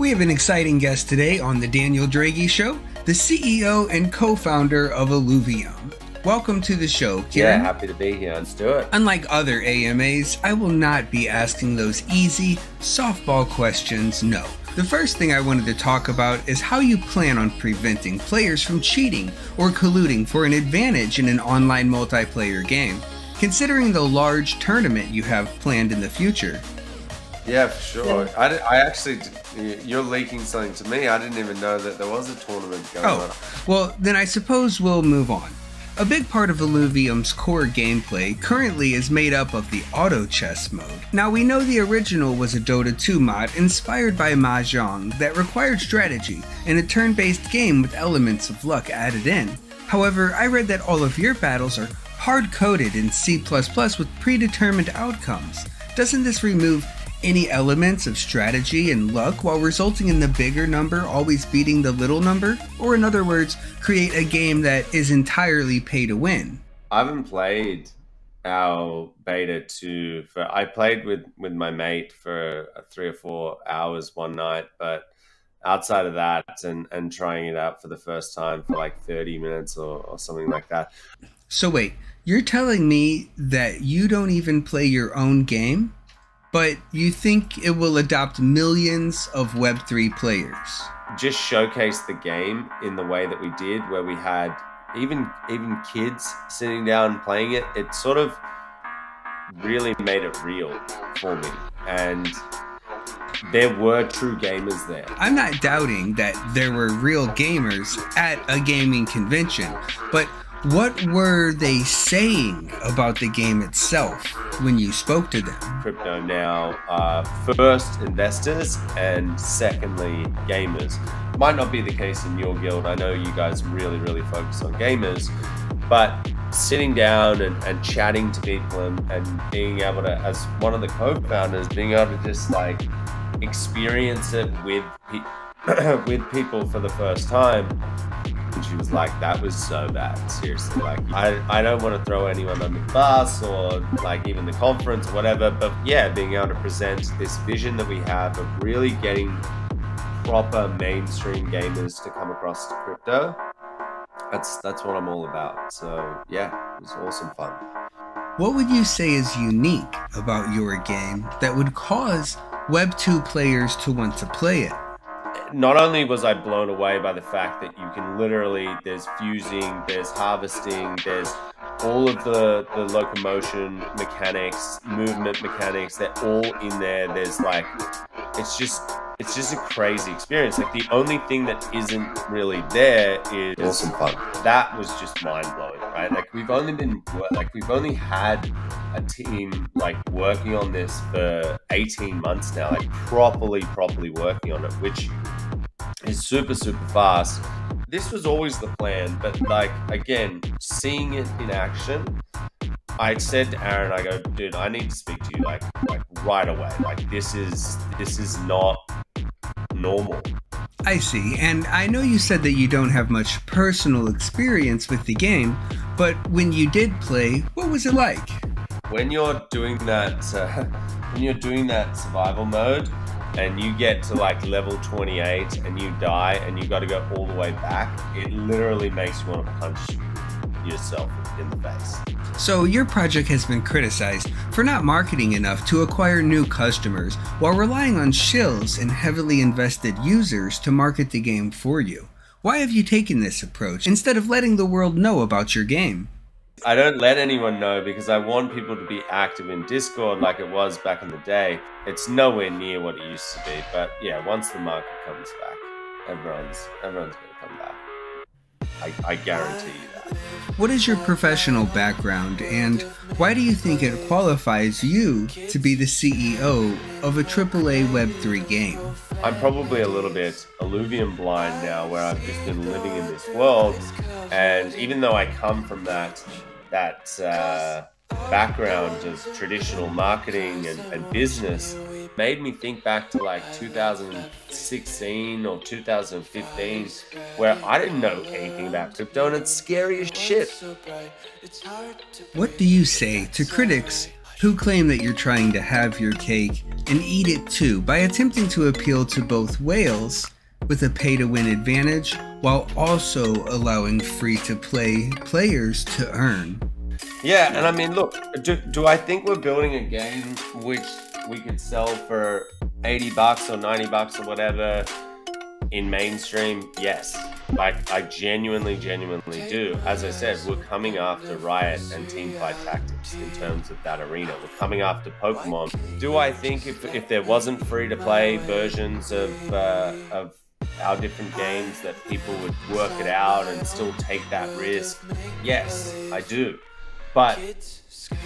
We have an exciting guest today on The Daniel Draghi Show, the CEO and co-founder of Illuvium. Welcome to the show, Kieran. Yeah, happy to be here. Let's do it. Unlike other AMAs, I will not be asking those easy, softball questions, no. The first thing I wanted to talk about is how you plan on preventing players from cheating or colluding for an advantage in an online multiplayer game, considering the large tournament you have planned in the future. Yeah, for sure. I actually, you're leaking something to me. I didn't even know that there was a tournament going on. Well, then I suppose we'll move on. A big part of Illuvium's core gameplay currently is made up of the auto chess mode. Now, we know the original was a Dota 2 mod inspired by Mahjong that required strategy and a turn-based game with elements of luck added in. However, I read that all of your battles are hard-coded in C++ with predetermined outcomes. Doesn't this remove any elements of strategy and luck while resulting in the bigger number always beating the little number? Or in other words, create a game that is entirely pay to win? I haven't played our beta 2 I played with my mate for 3 or 4 hours one night, but outside of that and trying it out for the first time for like 30 minutes or something like that. So wait, you're telling me that you don't even play your own game? But you think it will adopt millions of Web3 players? Just showcase the game in the way that we did, where we had even kids sitting down and playing it. It sort of really made it real for me. And there were true gamers there. I'm not doubting that there were real gamers at a gaming convention, but what were they saying about the game itself when you spoke to them? Crypto now are first investors and secondly gamers. Might not be the case in your guild. I know you guys really focus on gamers, but sitting down and chatting to people and being able to, as one of the co-founders, being able to just like experience it with people for the first time. And she was like, that was so bad, seriously. Like, I don't want to throw anyone on the bus or like even the conference or whatever, but yeah, being able to present this vision that we have of really getting proper mainstream gamers to come across to crypto, that's what I'm all about. So yeah, it was awesome fun. What would you say is unique about your game that would cause Web 2 players to want to play it? Not only was I blown away by the fact that you can literally, there's fusing, there's harvesting, there's all of the locomotion mechanics, movement mechanics, they're all in there. There's like, it's just a crazy experience. Like the only thing that isn't really there is awesome fun. That was just mind blowing, right? Like we've only had a team like working on this for 18 months now, like properly working on it, which is super fast. This was always the plan, but like again, seeing it in action, I said to Aaron, I go, dude, I need to speak to you like right away. Like this is not normal. I see, and I know you said that you don't have much personal experience with the game, but when you did play, what was it like? When you're doing that survival mode and you get to like level 28 and you die and you got to go all the way back, it literally makes you want to punch yourself in the face. So your project has been criticized for not marketing enough to acquire new customers while relying on shills and heavily invested users to market the game for you. Why have you taken this approach instead of letting the world know about your game? I don't let anyone know because I want people to be active in Discord like it was back in the day. It's nowhere near what it used to be, but yeah, once the market comes back, everyone's going to come back. I guarantee you that. What is your professional background, and why do you think it qualifies you to be the CEO of a AAA Web3 game? I'm probably a little bit Illuvium blind now, where I've just been living in this world, and even though I come from that background of traditional marketing and business, made me think back to like 2016 or 2015, where I didn't know anything about crypto and it's scary as shit. What do you say to critics who claim that you're trying to have your cake and eat it too by attempting to appeal to both whales with a pay-to-win advantage while also allowing free-to-play players to earn. Yeah, and I mean, look, do I think we're building a game which we could sell for $80 or $90 or whatever in mainstream? Yes. Like, I genuinely do. As I said, we're coming after Riot and Teamfight Tactics in terms of that arena. We're coming after Pokemon. Do I think if there wasn't free-to-play versions of our different games that people would work it out and still take that risk? Yes, I do. But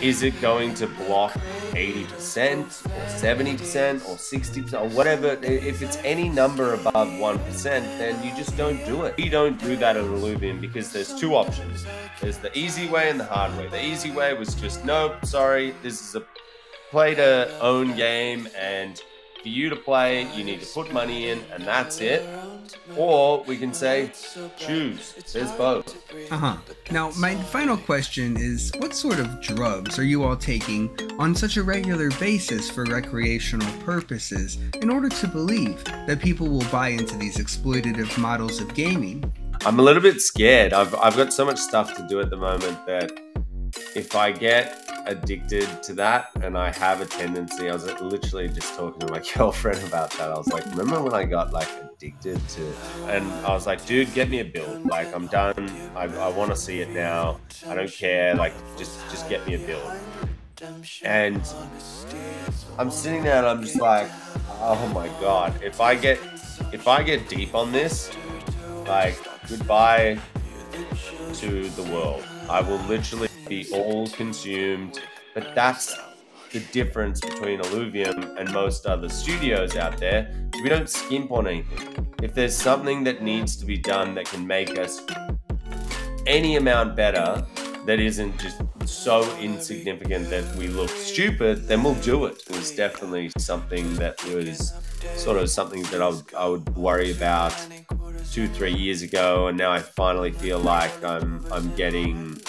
is it going to block 80% or 70% or 60% or whatever? If it's any number above 1%, then you just don't do it. We don't do that at Illuvium because there's two options. There's the easy way and the hard way. The easy way was just, nope, sorry, this is a play-to-own game, and for you to play, you need to put money in, and that's it. Or we can say, choose. There's both. Now, my final question is, what sort of drugs are you all taking on such a regular basis for recreational purposes in order to believe that people will buy into these exploitative models of gaming? I'm a little bit scared. I've got so much stuff to do at the moment that if I get addicted to that, and I have a tendency, I was literally just talking to my girlfriend about that. I was like, remember when I got like addicted to, and I was like, dude, get me a build. Like, I'm done. I want to see it now. I don't care. Like, just get me a build. And I'm sitting there and I'm just like, oh my God, if I get deep on this, like, goodbye to the world. I will literally be all consumed. But that's the difference between Illuvium and most other studios out there. We don't skimp on anything. If there's something that needs to be done that can make us any amount better, that isn't just so insignificant that we look stupid, then we'll do it. It was definitely something that was sort of something that I would worry about 2-3 years ago, and now I finally feel like I'm getting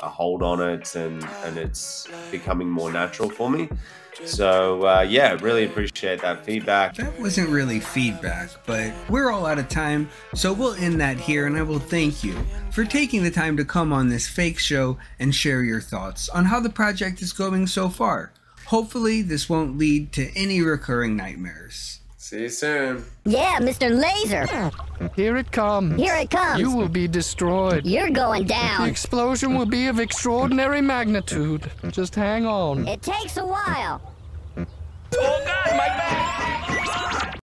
a hold on it, and it's becoming more natural for me. So yeah, really appreciate that feedback. That wasn't really feedback, but we're all out of time, so we'll end that here, and I will thank you for taking the time to come on this fake show and share your thoughts on how the project is going so far. Hopefully this won't lead to any recurring nightmares. See you soon. Yeah, Mr. Laser. Here it comes. Here it comes. You will be destroyed. You're going down. The explosion will be of extraordinary magnitude. Just hang on. It takes a while.